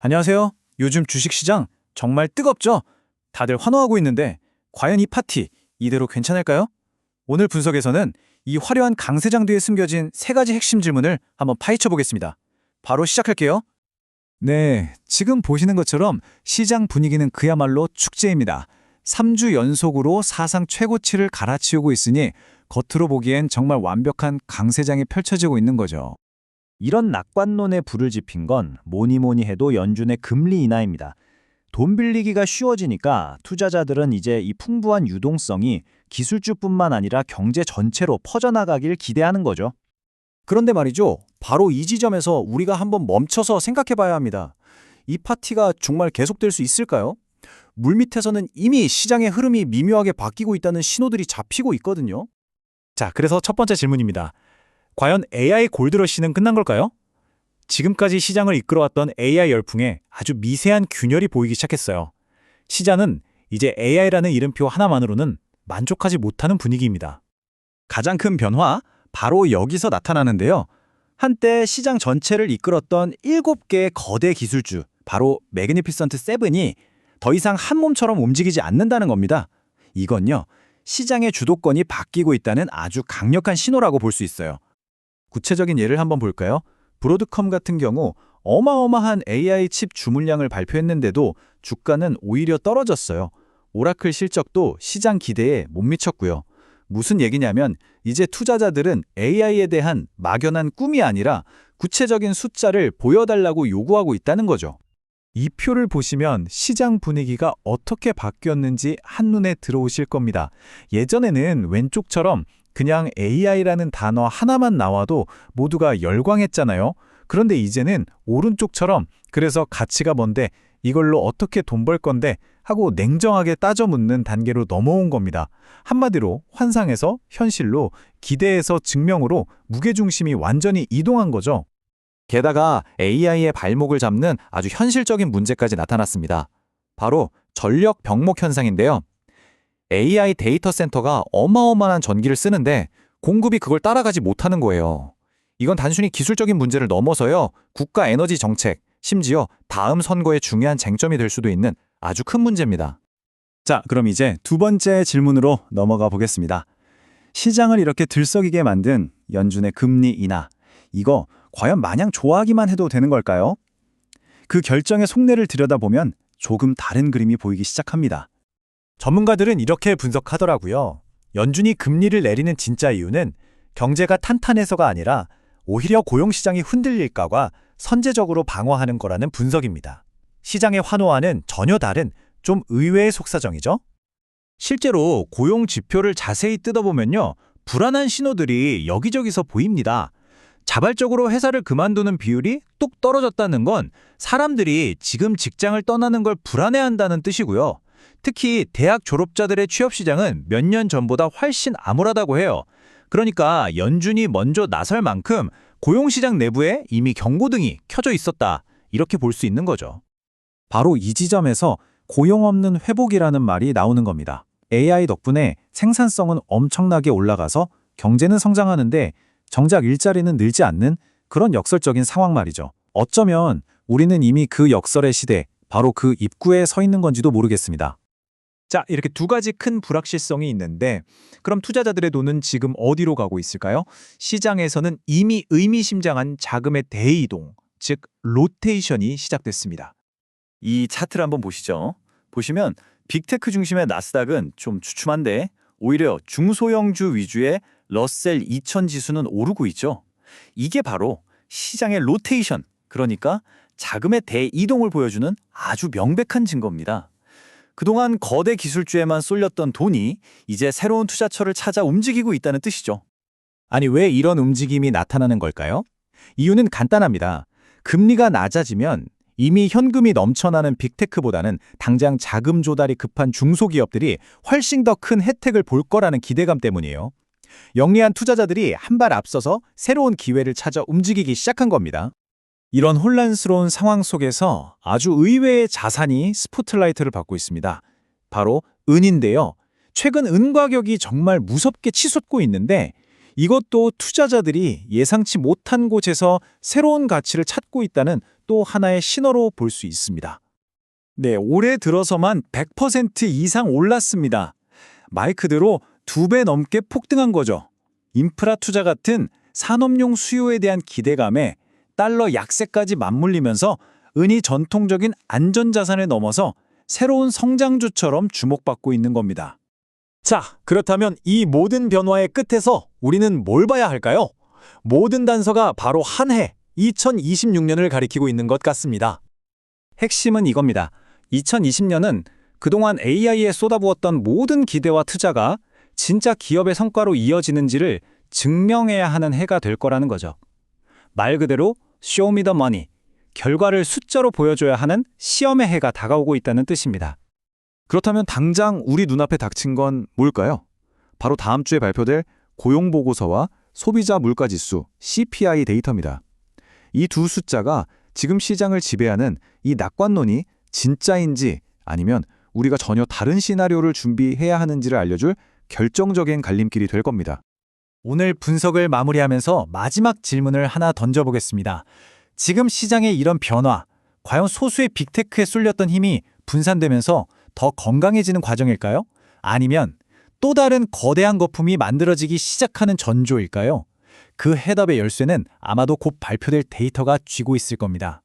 안녕하세요. 요즘 주식시장 정말 뜨겁죠? 다들 환호하고 있는데 과연 이 파티 이대로 괜찮을까요? 오늘 분석에서는 이 화려한 강세장 뒤에 숨겨진 세 가지 핵심 질문을 한번 파헤쳐 보겠습니다. 바로 시작할게요. 네, 지금 보시는 것처럼 시장 분위기는 그야말로 축제입니다. 3주 연속으로 사상 최고치를 갈아치우고 있으니 겉으로 보기엔 정말 완벽한 강세장이 펼쳐지고 있는 거죠. 이런 낙관론에 불을 지핀 건 뭐니 해도 연준의 금리 인하입니다. 돈 빌리기가 쉬워지니까 투자자들은 이제 이 풍부한 유동성이 기술주뿐만 아니라 경제 전체로 퍼져나가길 기대하는 거죠. 그런데 말이죠. 바로 이 지점에서 우리가 한번 멈춰서 생각해 봐야 합니다. 이 파티가 정말 계속될 수 있을까요? 물밑에서는 이미 시장의 흐름이 미묘하게 바뀌고 있다는 신호들이 잡히고 있거든요. 자, 그래서 첫 번째 질문입니다. 과연 AI 골드러시는 끝난 걸까요? 지금까지 시장을 이끌어왔던 AI 열풍에 아주 미세한 균열이 보이기 시작했어요. 시장은 이제 AI라는 이름표 하나만으로는 만족하지 못하는 분위기입니다. 가장 큰 변화, 바로 여기서 나타나는데요. 한때 시장 전체를 이끌었던 7개의 거대 기술주, 바로 매그니피선트 7이 더 이상 한 몸처럼 움직이지 않는다는 겁니다. 이건요, 시장의 주도권이 바뀌고 있다는 아주 강력한 신호라고 볼 수 있어요. 구체적인 예를 한번 볼까요? 브로드컴 같은 경우 어마어마한 AI 칩 주문량을 발표했는데도 주가는 오히려 떨어졌어요. 오라클 실적도 시장 기대에 못 미쳤고요. 무슨 얘기냐면 이제 투자자들은 AI에 대한 막연한 꿈이 아니라 구체적인 숫자를 보여달라고 요구하고 있다는 거죠. 이 표를 보시면 시장 분위기가 어떻게 바뀌었는지 한눈에 들어오실 겁니다. 예전에는 왼쪽처럼 그냥 AI라는 단어 하나만 나와도 모두가 열광했잖아요. 그런데 이제는 오른쪽처럼 그래서 가치가 뭔데 이걸로 어떻게 돈 벌 건데 하고 냉정하게 따져 묻는 단계로 넘어온 겁니다. 한마디로 환상에서 현실로, 기대에서 증명으로 무게중심이 완전히 이동한 거죠. 게다가 AI의 발목을 잡는 아주 현실적인 문제까지 나타났습니다. 바로 전력 병목 현상인데요. AI 데이터 센터가 어마어마한 전기를 쓰는데 공급이 그걸 따라가지 못하는 거예요. 이건 단순히 기술적인 문제를 넘어서요. 국가 에너지 정책, 심지어 다음 선거의 중요한 쟁점이 될 수도 있는 아주 큰 문제입니다. 자, 그럼 이제 두 번째 질문으로 넘어가 보겠습니다. 시장을 이렇게 들썩이게 만든 연준의 금리 인하, 이거 과연 마냥 좋아하기만 해도 되는 걸까요? 그 결정의 속내를 들여다보면 조금 다른 그림이 보이기 시작합니다. 전문가들은 이렇게 분석하더라고요. 연준이 금리를 내리는 진짜 이유는 경제가 탄탄해서가 아니라 오히려 고용시장이 흔들릴까봐 선제적으로 방어하는 거라는 분석입니다. 시장의 환호와는 전혀 다른 좀 의외의 속사정이죠. 실제로 고용 지표를 자세히 뜯어보면요. 불안한 신호들이 여기저기서 보입니다. 자발적으로 회사를 그만두는 비율이 뚝 떨어졌다는 건 사람들이 지금 직장을 떠나는 걸 불안해한다는 뜻이고요. 특히 대학 졸업자들의 취업 시장은 몇 년 전보다 훨씬 암울하다고 해요. 그러니까 연준이 먼저 나설 만큼 고용시장 내부에 이미 경고등이 켜져 있었다. 이렇게 볼 수 있는 거죠. 바로 이 지점에서 고용 없는 회복이라는 말이 나오는 겁니다. AI 덕분에 생산성은 엄청나게 올라가서 경제는 성장하는데 정작 일자리는 늘지 않는 그런 역설적인 상황 말이죠. 어쩌면 우리는 이미 그 역설의 시대, 바로 그 입구에 서 있는 건지도 모르겠습니다. 자, 이렇게 두 가지 큰 불확실성이 있는데 그럼 투자자들의 돈은 지금 어디로 가고 있을까요? 시장에서는 이미 의미심장한 자금의 대이동, 즉 로테이션이 시작됐습니다. 이 차트를 한번 보시죠. 보시면 빅테크 중심의 나스닥은 좀 주춤한데 오히려 중소형주 위주의 러셀 2000 지수는 오르고 있죠. 이게 바로 시장의 로테이션, 그러니까 자금의 대이동을 보여주는 아주 명백한 증거입니다. 그동안 거대 기술주에만 쏠렸던 돈이 이제 새로운 투자처를 찾아 움직이고 있다는 뜻이죠. 아니, 왜 이런 움직임이 나타나는 걸까요? 이유는 간단합니다. 금리가 낮아지면 이미 현금이 넘쳐나는 빅테크보다는 당장 자금 조달이 급한 중소기업들이 훨씬 더 큰 혜택을 볼 거라는 기대감 때문이에요. 영리한 투자자들이 한 발 앞서서 새로운 기회를 찾아 움직이기 시작한 겁니다. 이런 혼란스러운 상황 속에서 아주 의외의 자산이 스포트라이트를 받고 있습니다. 바로 은인데요. 최근 은 가격이 정말 무섭게 치솟고 있는데 이것도 투자자들이 예상치 못한 곳에서 새로운 가치를 찾고 있다는 또 하나의 신호로 볼 수 있습니다. 네, 올해 들어서만 100% 이상 올랐습니다. 말 그대로 2배 넘게 폭등한 거죠. 인프라 투자 같은 산업용 수요에 대한 기대감에 달러 약세까지 맞물리면서 은이 전통적인 안전자산을 넘어서 새로운 성장주처럼 주목받고 있는 겁니다. 자, 그렇다면 이 모든 변화의 끝에서 우리는 뭘 봐야 할까요? 모든 단서가 바로 한 해, 2026년을 가리키고 있는 것 같습니다. 핵심은 이겁니다. 2020년은 그동안 AI에 쏟아부었던 모든 기대와 투자가 진짜 기업의 성과로 이어지는지를 증명해야 하는 해가 될 거라는 거죠. 말 그대로 show me the money, 결과를 숫자로 보여줘야 하는 시험의 해가 다가오고 있다는 뜻입니다. 그렇다면 당장 우리 눈앞에 닥친 건 뭘까요? 바로 다음 주에 발표될 고용보고서와 소비자 물가지수 CPI 데이터입니다. 이 두 숫자가 지금 시장을 지배하는 이 낙관론이 진짜인지 아니면 우리가 전혀 다른 시나리오를 준비해야 하는지를 알려줄 결정적인 갈림길이 될 겁니다. 오늘 분석을 마무리하면서 마지막 질문을 하나 던져보겠습니다. 지금 시장의 이런 변화, 과연 소수의 빅테크에 쏠렸던 힘이 분산되면서 더 건강해지는 과정일까요? 아니면 또 다른 거대한 거품이 만들어지기 시작하는 전조일까요? 그 해답의 열쇠는 아마도 곧 발표될 데이터가 쥐고 있을 겁니다.